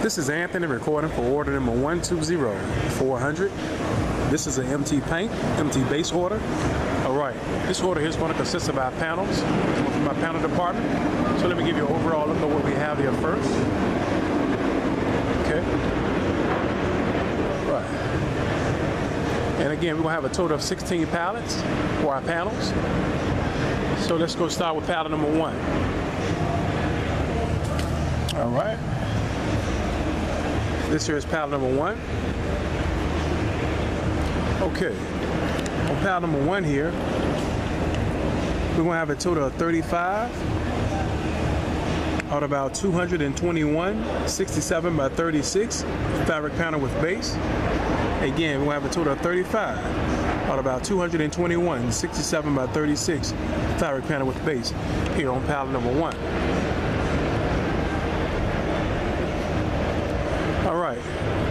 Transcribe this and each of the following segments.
This is Anthony recording for order number 120400. This is an MT paint, MT base order. All right, this order here is going to consist of our panels from my panel department. So let me give you an overall look at what we have here first. Okay. Right. And again, we're going to have a total of 16 pallets for our panels. So let's go start with pallet number 1. All right. This here is pallet number 1. Okay. On pallet number 1 here, we're going to have a total of 35 out of about 221 67 by 36 fabric panel with base. Again, we're going to have a total of 35 out of about 221 67 by 36 fabric panel with base here on pallet number 1. All right,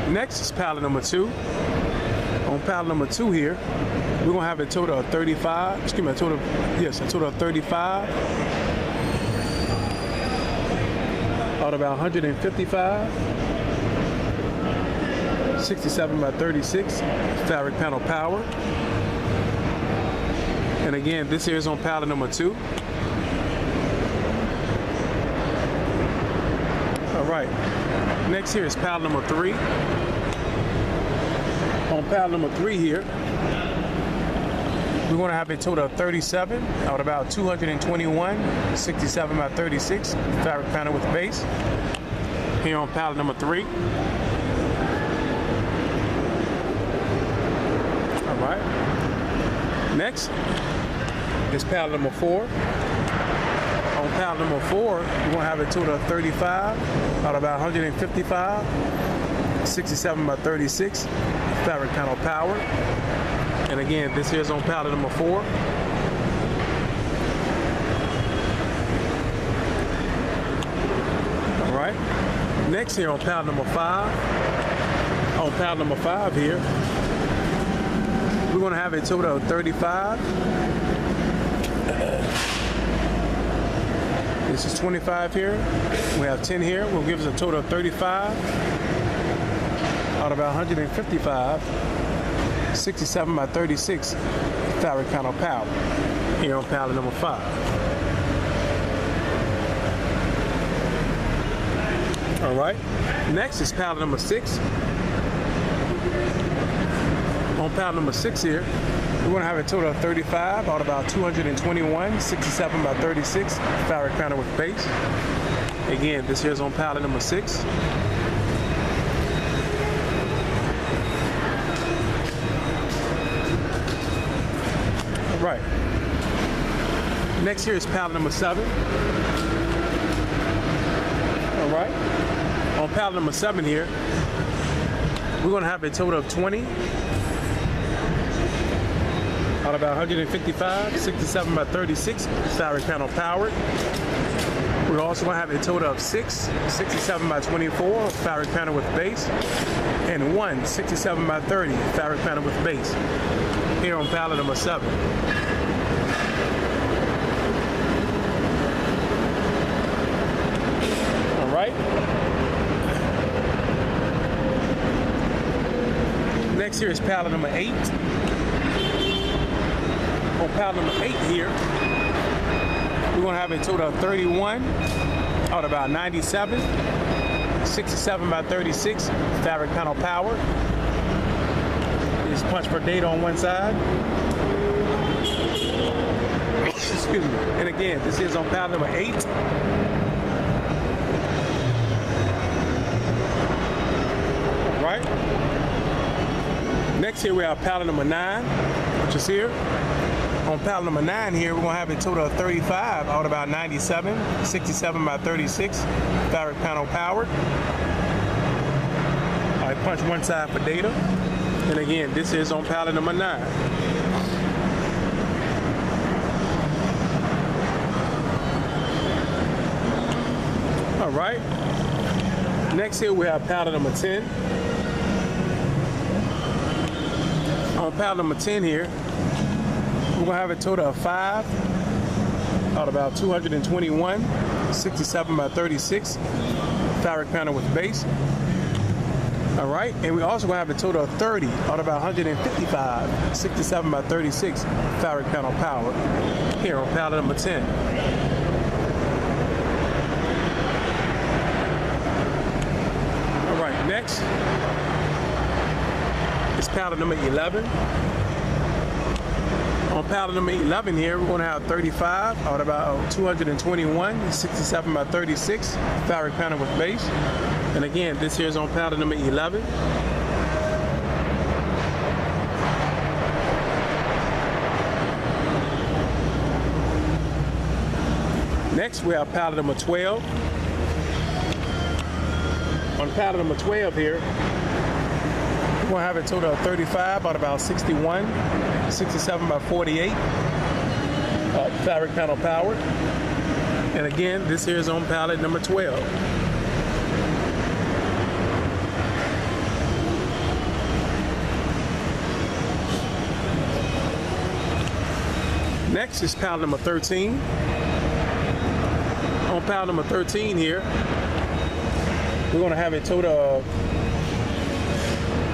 next is pallet number 2. On pallet number 2 here, we're going to have a total of 35, excuse me, a total of 35 out of about 155 67 by 36 fabric panel power. And again, this here is on pallet number 2. All right, next here is pallet number 3. On pallet number 3 here, we're going to have a total of 37 out of about 221 67 by 36 fabric panel with base here on pallet number 3. All right. Next is pallet number 4. On pallet number 4, we're going to have a total of 35 out of about 155 67 by 36 fabric panel power. And again, this here is on pallet number 4. All right. Next here on pallet number 5. On pallet number 5 here, we're going to have a total of 35. This is 25 here. We have 10 here. Will give us a total of 35 out of about 155 67 by 36 fabric panel power here on pallet number 5. All right. Next is pallet number 6. On pallet number 6 here, we're going to have a total of 35 out of about 221 67 by 36 fabric panel with base. Again, this here is on pallet number 6. All right. Next here is pallet number 7. All right. On pallet number 7 here, we're going to have a total of 20 out of about 155 67 by 36 fabric panel powered. We're also going to have a total of 6 67 by 24 fabric panel with base and 1 67 by 30 fabric panel with base here on pallet number 7. All right. Next here is pallet number 8. On pallet number 8 here, we're going to have a total of 31 out of about 97 67 by 36 fabric panel power. This punch per data on one side. Excuse me. And again, this is on pallet number 8. All right. Next here we have pallet number 9, which is here. On pallet number 9 here, we're going to have a total of 35 out of about 97 67 by 36 fabric panel powered. All right, punch one side for data. And again, this is on pallet number 9. All right. Next here we have pallet number 10. On pallet number 10 here, we're going to have a total of 5 out of about 221 67 by 36 fabric panel with base. All right, and we also gonna have a total of 30 out of about 155, 67 by 36 fabric panel power here on pallet number 10. All right, next is pallet number 11. On pallet number 11 here, we're going to have 35 out of about 221, 67 by 36 fabric panel with base. And again, this here is on pallet number 11. Next, we have pallet number 12. On pallet number 12 here, we're going to have a total of 35 out of about 61, 67 by 48 fabric panel powered. And again, this here is on pallet number 12. Next is pallet number 13. On pallet number 13 here, we're going to have a total of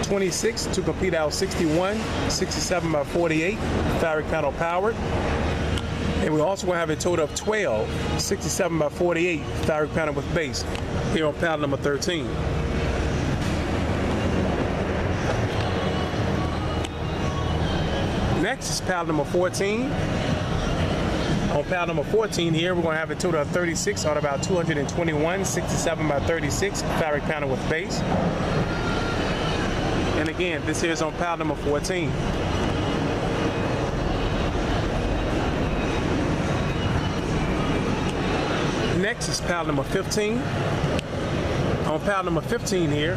26 to complete our 61, 67 by 48 fabric panel powered. And we also will have a total of 12, 67 by 48 fabric panel with base here on pallet number 13. Next is pallet number 14. On pallet number 14 here, we're going to have a total of 36 out of about 221, 67 by 36 fabric panel with base. And again, this here is on pallet number 14. Next is pallet number 15. On pallet number 15 here,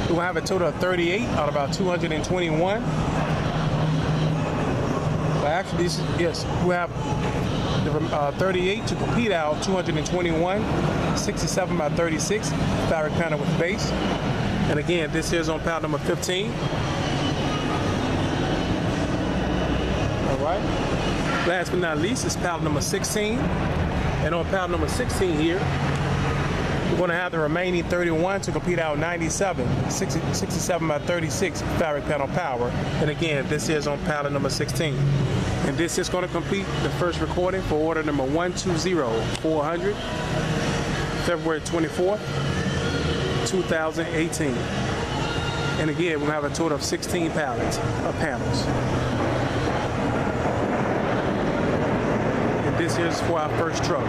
we'll have a total of 38 out of about 221. Well, actually, yes, we have 38 to complete our 221, 67 by 36 fabric panel with base. And again, this is on pallet number 15. All right. Last but not least is pallet number 16. And on pallet number 16 here, we're going to have the remaining 31 to complete our 97, 67 by 36 fabric panel power. And again, this is on pallet number 16. And this is going to complete the first recording for order number 120400, February 24th. 2018. And again, we'll have a total of 16 pallets of panels. And this is for our first truck.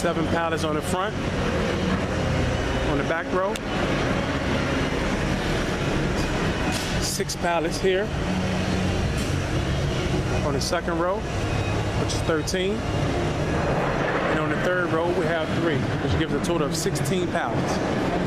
Seven pallets on the front, on the back row, 6 pallets here on the second row, which is 13, and on the third row we have 3, which gives a total of 16 pallets.